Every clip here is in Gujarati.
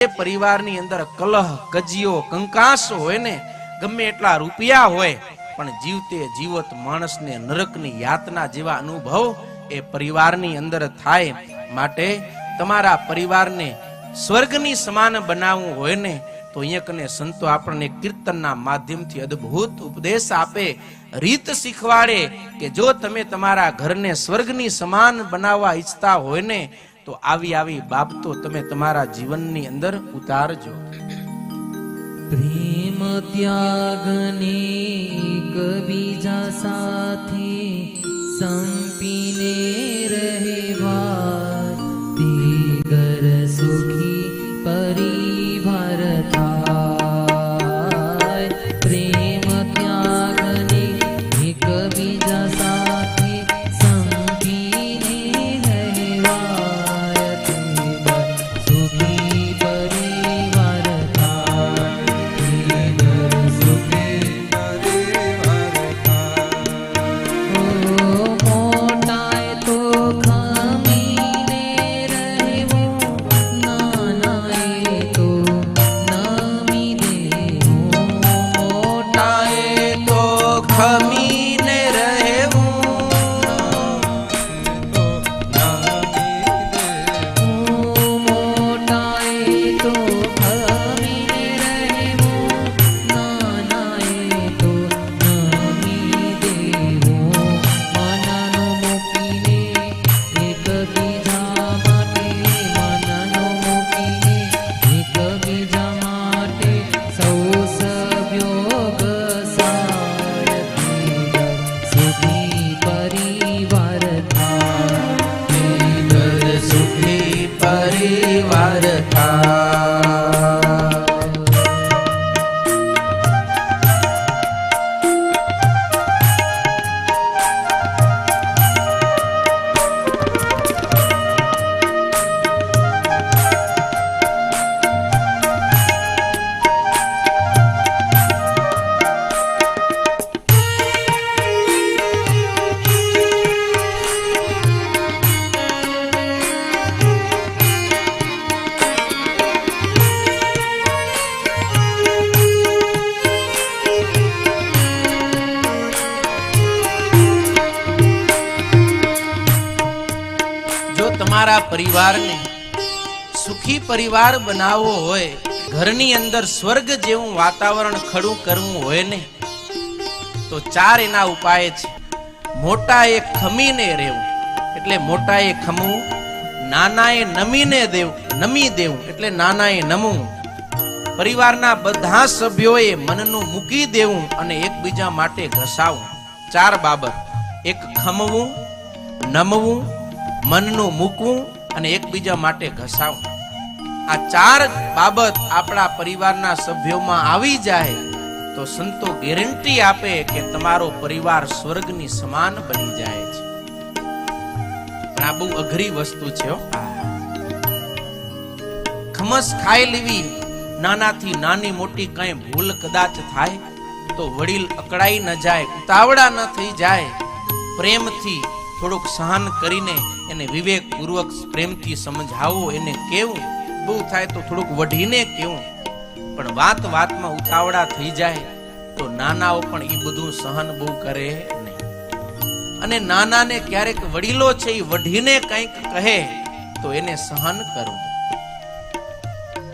પરિવારની અંદર કલહ કજીયો કંકાસ હોય ને, ગમે એટલા રૂપિયા હોય પણ જીવતે જીવત માણસને નરકની યાતના જેવા અનુભવ એ પરિવારની અંદર થાય. માટે તમારા પરિવારને સ્વર્ગની સમાન બનાવવું હોય ને તો અહીંયા કને સંતો આપણને કીર્તનના માધ્યમથી અદ્ભુત ઉપદેશ આપે, રીત શીખવાડે કે જો તમે તમારા ઘરને સ્વર્ગની સમાન બનાવવા ઈચ્છતા હોય ને તો આવી આવી બાબતો તમે તમારા જીવનની અંદર ઉતારજો. પ્રેમ ત્યાગની કબીજા સાથે સંપીને રહેવા તે ઘર સુખી પરિવાર થાય. પ્રેમ ત્યાગની એકબીજા સાથે સંપીને રહેવા તે ઘર સુખી પરિવાર થાય. તે ઘર સુખી પરિવાર થાય. મોટાએ તો ખમીને રહેવું, નાનાએ તો નમી દેવું. મોટાએ તો ખમીને રહેવું, મોટાએ તો ખમીને રહેવું, નાનાએ તો નમી દેવું. મનનો મૂકીને એકબીજા માટે, મનનો મૂકીને એકબીજા માટે સૌ સભ્યો ઘસાય તે ઘર સુખી પરિવાર થાય. તે ઘર સુખી પરિવાર થાય. જો તમારા પરિવારને સુખી પરિવાર બનાવવો હોય, ઘરની અંદર સ્વર્ગ જેવું વાતાવરણ ખડું કરવું હોય ને તો ચાર એના ઉપાય છે. મોટાએ ખમીને રહેવું એટલે મોટાએ ખમવું, નાનાએ નમી દેવું એટલે નાનાએ નમવું, પરિવારના બધા સભ્યોએ મનનું મૂકી દેવું અને એકબીજા માટે ઘસાવું. ચાર બાબત: એક ખમવું, નમવું, મનનું મૂકવું અને એકબીજા માટે ઘસાવું. આ ચાર બાબત આપણા પરિવારના સભ્યોમાં આવી જાય તો સંતો ગેરંટી આપે કે તમારો પરિવાર સ્વર્ગની સમાન બની જાય છે. પણ આ બહુ અઘરી વસ્તુ છે હો. ખમસ ખાઈ લેવી, નાનાથી નાની મોટી કઈ ભૂલ કદાચ થાય તો વડીલ અકળાઈ ન જાય, ઉતાવળા ન થઈ જાય, પ્રેમથી થોડુંક સહન કરીને એને વિવેકપૂર્વક પ્રેમથી સમજાવો, એને કેવું, બહુ થાય તો થોડુંક વઢીને કેવું. પણ વાત વાતમાં ઉતાવળા થઈ જાય તો નાનાઓ પણ એ બધું સહન બહુ કરે નહીં. અને નાનાને ક્યારેક વડીલો છે એ વઢીને કંઈક કહે તો એને સહન કરવું.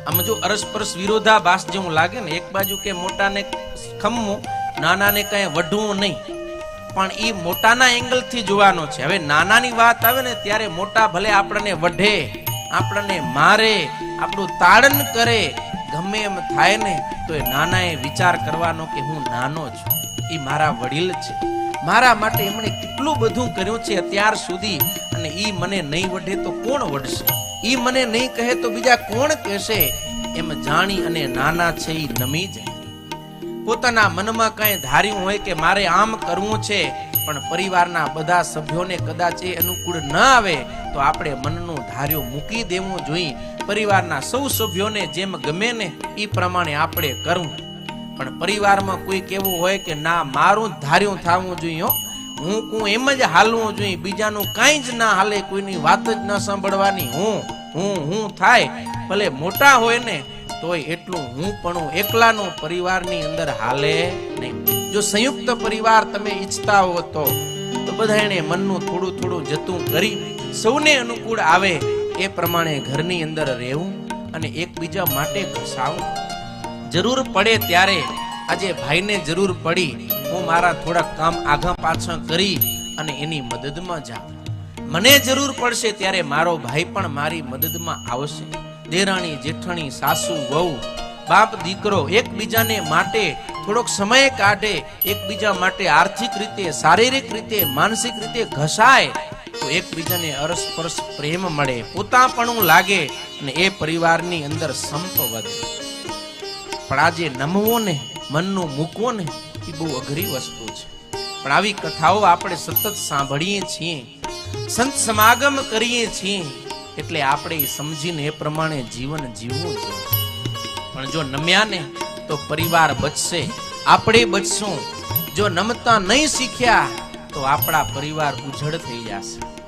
આમ જો અરસપરસ વિરોધાભાસ જેવું લાગે ને, એક બાજુ કે મોટાને ખમવું, નાનાને કઈ વઢવું નહીં, પણ એ મોટાના એંગલ થી જોવાનો છે. હવે નાનાની વાત આવે ને ત્યારે મોટા ભલે આપણને વઢે, આપણને મારે, આપણું તાડન કરે, ગમે એમ થાય ને તો એ નાનાએ વિચાર કરવાનો કે હું નાનો છું, એ મારા વડીલ છે, મારા માટે એમણે કેટલું બધું કર્યું છે અત્યાર સુધી, અને ઈ મને નહીં વઢે તો કોણ વઢશે, ઈ મને નહીં કહે તો બીજા કોણ કહેશે. એમ જાણી અને નાના છે ઈ નમી જાય. પોતાના મનમાં કઈ ધાર્યું હોય કે મારે આમ કરવું છે, પણ પરિવારના બધા સભ્યોને કદાચ એ અનુકૂળ ન આવે તો આપણે મનનું ધાર્યું મૂકી દેવું જોઈએ. પરિવારના સૌ સભ્યોને જેમ ગમે ને એ પ્રમાણે આપણે કરવું. પણ પરિવારમાં કોઈ કેવું હોય કે ના મારું ધાર્યું થવું જોઈએ, હું એમ જ હાલવું જોઈએ, બીજાનું કાંઈ જ ના હાલે, કોઈની વાત જ ન સાંભળવાની, હું થાય ભલે મોટા હોય ને તોય એટલું હું પણ એકલાનો પરિવારની અંદર હાલે નહીં. જો સંયુક્ત પરિવાર તમે ઈચ્છતા હો તો બધા એને મનનું થોડું થોડું જતું કરી સૌને અનુકૂળ આવે એ પ્રમાણે ઘરની અંદર રહેવું અને એકબીજા માટે ઘસાવું. જરૂર પડે ત્યારે આજે ભાઈને જરૂર પડી, હું મારા થોડા કામ આઘા પાછા કરી અને એની મદદમાં જાઉં. મને જરૂર પડશે ત્યારે મારો ભાઈ પણ મારી મદદમાં આવશે. દેરાણી જેઠાણી સાસુ વહુ બાપ દીકરો એકબીજાને માટે થોડોક સમય કાઢે, એકબીજા માટે આર્થિક રીતે શારીરિક રીતે માનસિક રીતે ઘસાય તો એકબીજાને અરસપરસ પ્રેમ મળે, પોતાપણું લાગે અને એ પરિવારની અંદર સંપ વધે. પણ આજે નમવો ને મનનું મૂકવો ને એ બહુ અઘરી વસ્તુ છે. પણ આવી કથાઓ આપણે સતત સાંભળીએ છીએ, સંત સમાગમ કરીએ છીએ, એટલે આપણે સમજીને એ પ્રમાણે જીવન જીવવું જોઈએ. પણ જો નમ્યા ને તો પરિવાર બચશે, આપણે બચશું. જો નમતા નહીં શીખ્યા તો આપણા પરિવાર ઉજળ થઈ જશે.